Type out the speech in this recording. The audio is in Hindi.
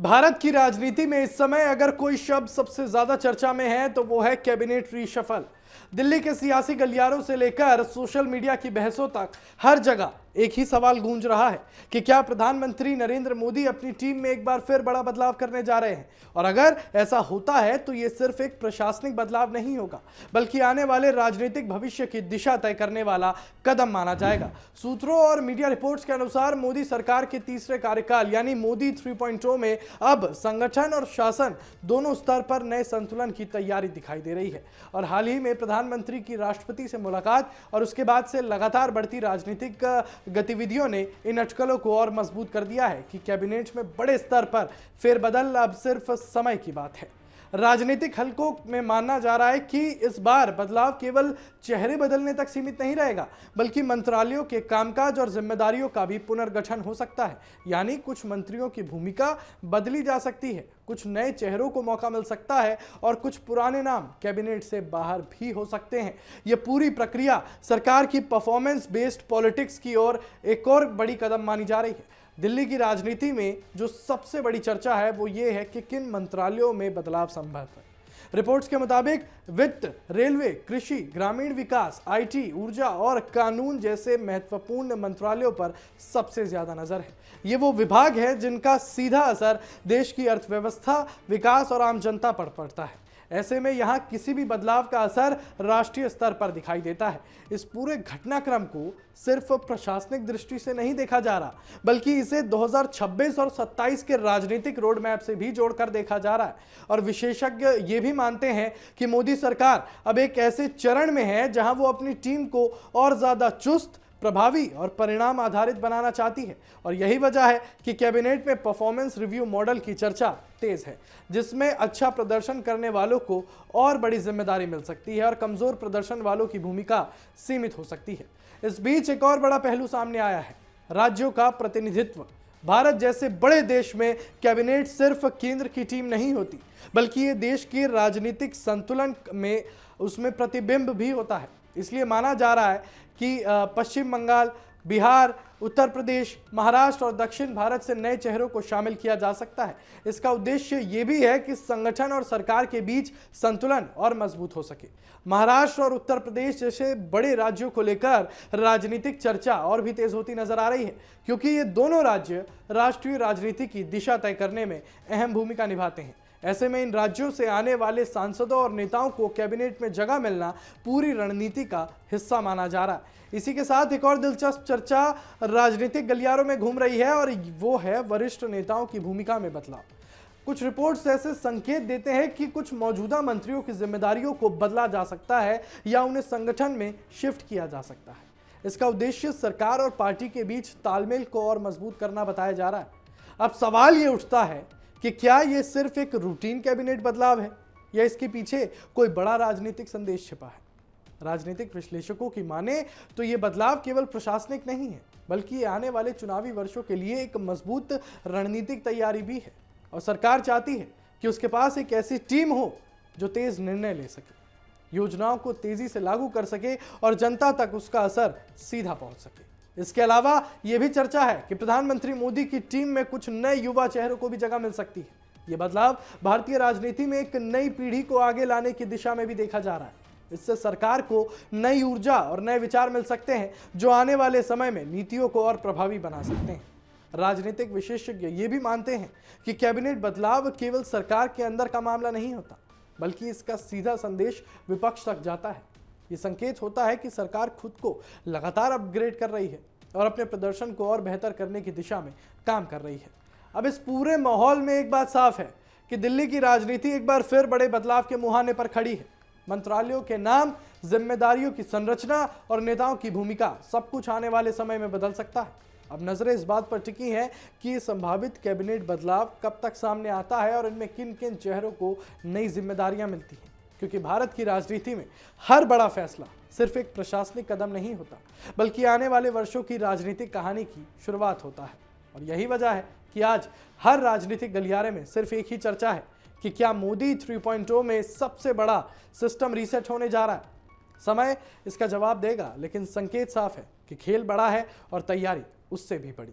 भारत की राजनीति में इस समय अगर कोई शब्द सबसे ज्यादा चर्चा में है तो वो है कैबिनेट रीशफल। दिल्ली के सियासी गलियारों से लेकर सोशल मीडिया की बहसों तक हर जगह एक ही सवाल गूंज रहा है कि क्या प्रधानमंत्री नरेंद्र मोदी अपनी टीम में एक बार फिर बड़ा बदलाव करने जा रहे हैं। और अगर ऐसा होता है तो ये सिर्फ एक प्रशासनिक बदलाव नहीं होगा बल्कि आने वाले राजनीतिक भविष्य की दिशा तय करने वाला कदम माना जाएगा। सूत्रों और मीडिया रिपोर्ट्स के अनुसार मोदी सरकार के तीसरे कार्यकाल यानी मोदी 3.0 में अब संगठन और शासन दोनों स्तर पर नए संतुलन की तैयारी दिखाई दे रही है। और हाल ही में प्रधानमंत्री की राष्ट्रपति से मुलाकात और उसके बाद से लगातार बढ़ती राजनीतिक गतिविधियों ने इन अटकलों को और मजबूत कर दिया है कि कैबिनेट में बड़े स्तर पर फेरबदल अब सिर्फ समय की बात है। राजनीतिक हलकों में माना जा रहा है कि इस बार बदलाव केवल चेहरे बदलने तक सीमित नहीं रहेगा बल्कि मंत्रालयों के कामकाज और जिम्मेदारियों का भी पुनर्गठन हो सकता है। यानी कुछ मंत्रियों की भूमिका बदली जा सकती है, कुछ नए चेहरों को मौका मिल सकता है और कुछ पुराने नाम कैबिनेट से बाहर भी हो सकते हैं। यह पूरी प्रक्रिया सरकार की परफॉर्मेंस बेस्ड पॉलिटिक्स की ओर एक और बड़ी कदम मानी जा रही है। दिल्ली की राजनीति में जो सबसे बड़ी चर्चा है वो ये है कि किन मंत्रालयों में बदलाव संभव है। रिपोर्ट्स के मुताबिक वित्त, रेलवे, कृषि, ग्रामीण विकास, आईटी, ऊर्जा और कानून जैसे महत्वपूर्ण मंत्रालयों पर सबसे ज्यादा नजर है। ये वो विभाग है जिनका सीधा असर देश की अर्थव्यवस्था, विकास और आम जनता पर पड़ता है। ऐसे में यहाँ किसी भी बदलाव का असर राष्ट्रीय स्तर पर दिखाई देता है। इस पूरे घटनाक्रम को सिर्फ प्रशासनिक दृष्टि से नहीं देखा जा रहा बल्कि इसे 2026 और 27 के राजनीतिक रोड मैप से भी जोड़कर देखा जा रहा है। और विशेषज्ञ ये भी मानते हैं कि मोदी सरकार अब एक ऐसे चरण में है जहां वो अपनी टीम को और ज्यादा चुस्त, प्रभावी और परिणाम आधारित बनाना चाहती है। और यही वजह है कि कैबिनेट में परफॉर्मेंस रिव्यू मॉडल की चर्चा तेज है, जिसमें अच्छा प्रदर्शन करने वालों को और बड़ी जिम्मेदारी मिल सकती है और कमजोर प्रदर्शन वालों की भूमिका सीमित हो सकती है। इस बीच एक और बड़ा पहलू सामने आया है, राज्यों का प्रतिनिधित्व। भारत जैसे बड़े देश में कैबिनेट सिर्फ केंद्र की टीम नहीं होती बल्कि ये देश के राजनीतिक संतुलन में उसमें प्रतिबिंब भी होता है। इसलिए माना जा रहा है कि पश्चिम बंगाल, बिहार, उत्तर प्रदेश, महाराष्ट्र और दक्षिण भारत से नए चेहरों को शामिल किया जा सकता है। इसका उद्देश्य ये भी है कि संगठन और सरकार के बीच संतुलन और मजबूत हो सके। महाराष्ट्र और उत्तर प्रदेश जैसे बड़े राज्यों को लेकर राजनीतिक चर्चा और भी तेज होती नजर आ रही है क्योंकि ये दोनों राज्य राष्ट्रीय राजनीति की दिशा तय करने में अहम भूमिका निभाते हैं। ऐसे में इन राज्यों से आने वाले सांसदों और नेताओं को कैबिनेट में जगह मिलना पूरी रणनीति का हिस्सा माना जा रहा है। इसी के साथ एक और दिलचस्प चर्चा राजनीतिक गलियारों में घूम रही है और वो है वरिष्ठ नेताओं की भूमिका में बदलाव। कुछ रिपोर्ट्स ऐसे संकेत देते हैं कि कुछ मौजूदा मंत्रियों की जिम्मेदारियों को बदला जा सकता है या उन्हें संगठन में शिफ्ट किया जा सकता है। इसका उद्देश्य सरकार और पार्टी के बीच तालमेल को और मजबूत करना बताया जा रहा है। अब सवाल ये उठता है कि क्या ये सिर्फ एक रूटीन कैबिनेट बदलाव है या इसके पीछे कोई बड़ा राजनीतिक संदेश छिपा है। राजनीतिक विश्लेषकों की माने तो ये बदलाव केवल प्रशासनिक नहीं है बल्कि ये आने वाले चुनावी वर्षों के लिए एक मजबूत रणनीतिक तैयारी भी है। और सरकार चाहती है कि उसके पास एक ऐसी टीम हो जो तेज निर्णय ले सके, योजनाओं को तेजी से लागू कर सके और जनता तक उसका असर सीधा पहुंच सके। इसके अलावा यह भी चर्चा है कि प्रधानमंत्री मोदी की टीम में कुछ नए युवा चेहरों को भी जगह मिल सकती है। यह बदलाव भारतीय राजनीति में एक नई पीढ़ी को आगे लाने की दिशा में भी देखा जा रहा है। इससे सरकार को नई ऊर्जा और नए विचार मिल सकते हैं जो आने वाले समय में नीतियों को और प्रभावी बना सकते हैं। राजनीतिक विशेषज्ञ ये भी मानते हैं कि कैबिनेट बदलाव केवल सरकार के अंदर का मामला नहीं होता बल्कि इसका सीधा संदेश विपक्ष तक जाता है। ये संकेत होता है कि सरकार खुद को लगातार अपग्रेड कर रही है और अपने प्रदर्शन को और बेहतर करने की दिशा में काम कर रही है। अब इस पूरे माहौल में एक बात साफ है कि दिल्ली की राजनीति एक बार फिर बड़े बदलाव के मुहाने पर खड़ी है। मंत्रालयों के नाम, जिम्मेदारियों की संरचना और नेताओं की भूमिका सब कुछ आने वाले समय में बदल सकता है। अब नजरें इस बात पर टिकी हैं कि संभावित कैबिनेट बदलाव कब तक सामने आता है और इनमें किन किन चेहरों को नई जिम्मेदारियां मिलती हैं। क्योंकि भारत की राजनीति में हर बड़ा फैसला सिर्फ एक प्रशासनिक कदम नहीं होता बल्कि आने वाले वर्षों की राजनीतिक कहानी की शुरुआत होता है। और यही वजह है कि आज हर राजनीतिक गलियारे में सिर्फ एक ही चर्चा है कि क्या मोदी 3.0 में सबसे बड़ा सिस्टम रीसेट होने जा रहा है। समय इसका जवाब देगा, लेकिन संकेत साफ है कि खेल बड़ा है और तैयारी उससे भी बड़ी।